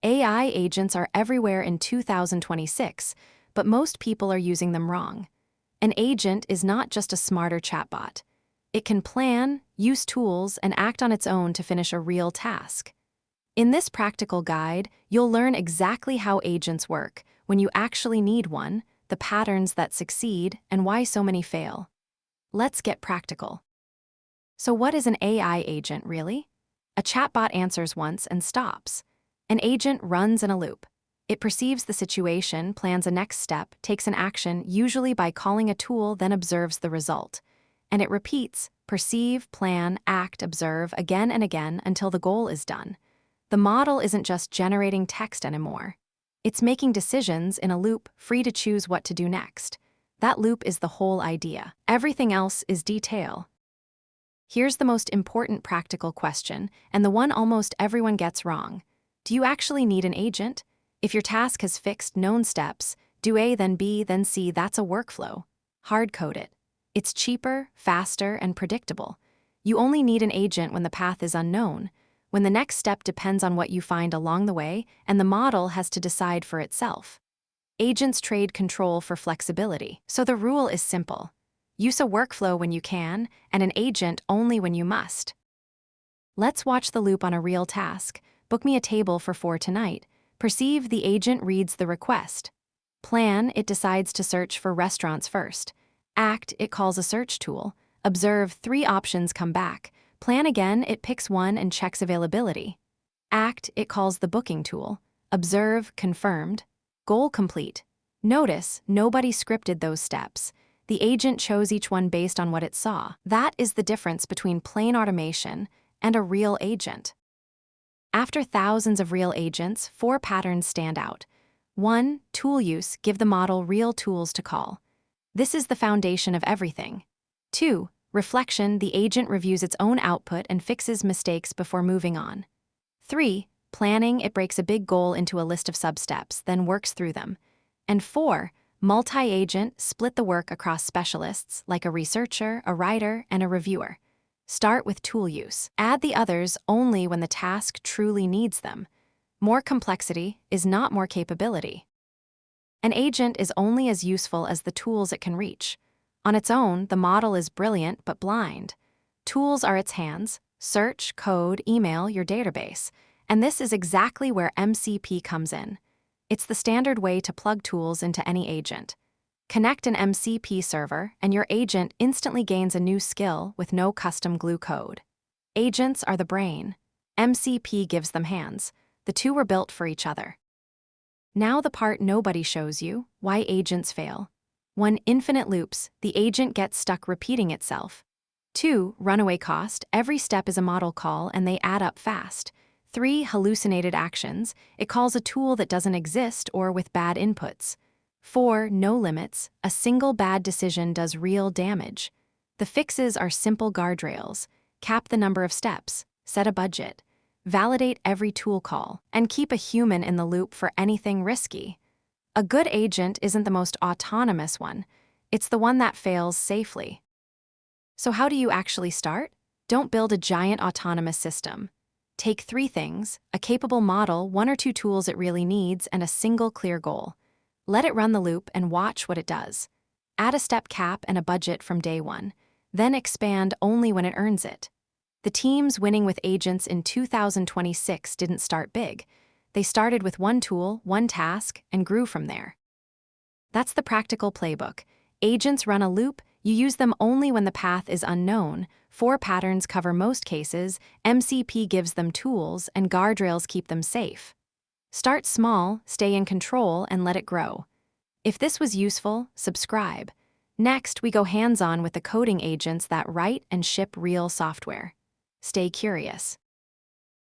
AI agents are everywhere in 2026, but most people are using them wrong. An agent is not just a smarter chatbot. It can plan, use tools, and act on its own to finish a real task. In this practical guide, you'll learn exactly how agents work, when you actually need one, the patterns that succeed, and why so many fail. Let's get practical. So what is an AI agent, really? A chatbot answers once and stops. An agent runs in a loop. It perceives the situation, plans a next step, takes an action, usually by calling a tool, then observes the result. And it repeats, perceive, plan, act, observe, again and again until the goal is done. The model isn't just generating text anymore. It's making decisions in a loop, free to choose what to do next. That loop is the whole idea. Everything else is detail. Here's the most important practical question, and the one almost everyone gets wrong. Do you actually need an agent? If your task has fixed known steps, do A, then B, then C, that's a workflow. Hard code it. It's cheaper, faster, and predictable. You only need an agent when the path is unknown, when the next step depends on what you find along the way, and the model has to decide for itself. Agents trade control for flexibility, so the rule is simple. Use a workflow when you can, and an agent only when you must. Let's watch the loop on a real task. Book me a table for 4 tonight. Perceive, the agent reads the request. Plan, it decides to search for restaurants first. Act, it calls a search tool. Observe, 3 options come back. Plan again, it picks one and checks availability. Act, it calls the booking tool. Observe, confirmed. Goal complete. Notice, nobody scripted those steps. The agent chose each one based on what it saw. That is the difference between plain automation and a real agent. After thousands of real agents, 4 patterns stand out. 1. Tool use, give the model real tools to call. This is the foundation of everything. 2. Reflection, the agent reviews its own output and fixes mistakes before moving on. 3. Planning, it breaks a big goal into a list of sub-steps, then works through them. And 4. Multi-agent, split the work across specialists, like a researcher, a writer, and a reviewer. Start with tool use. Add the others only when the task truly needs them. More complexity is not more capability. An agent is only as useful as the tools it can reach. On its own, the model is brilliant but blind. Tools are its hands: search, code, email, your database. And this is exactly where MCP comes in. It's the standard way to plug tools into any agent. Connect an MCP server, and your agent instantly gains a new skill with no custom glue code. Agents are the brain. MCP gives them hands. The two were built for each other. Now the part nobody shows you: why agents fail. 1. Infinite loops. The agent gets stuck repeating itself. 2. Runaway cost. Every step is a model call, and they add up fast. 3. Hallucinated actions. It calls a tool that doesn't exist or with bad inputs. 4. No limits. A single bad decision does real damage. The fixes are simple guardrails. Cap the number of steps. Set a budget. Validate every tool call. And keep a human in the loop for anything risky. A good agent isn't the most autonomous one. It's the one that fails safely. So how do you actually start? Don't build a giant autonomous system. Take 3 things: a capable model, 1 or 2 tools it really needs, and a single clear goal. Let it run the loop and watch what it does. Add a step cap and a budget from day 1. Then expand only when it earns it. The teams winning with agents in 2026 didn't start big. They started with 1 tool, 1 task, and grew from there. That's the practical playbook. Agents run a loop. You use them only when the path is unknown. 4 patterns cover most cases. MCP gives them tools, and guardrails keep them safe. Start small, stay in control, and let it grow. If this was useful, subscribe. Next, we go hands-on with the coding agents that write and ship real software. Stay curious.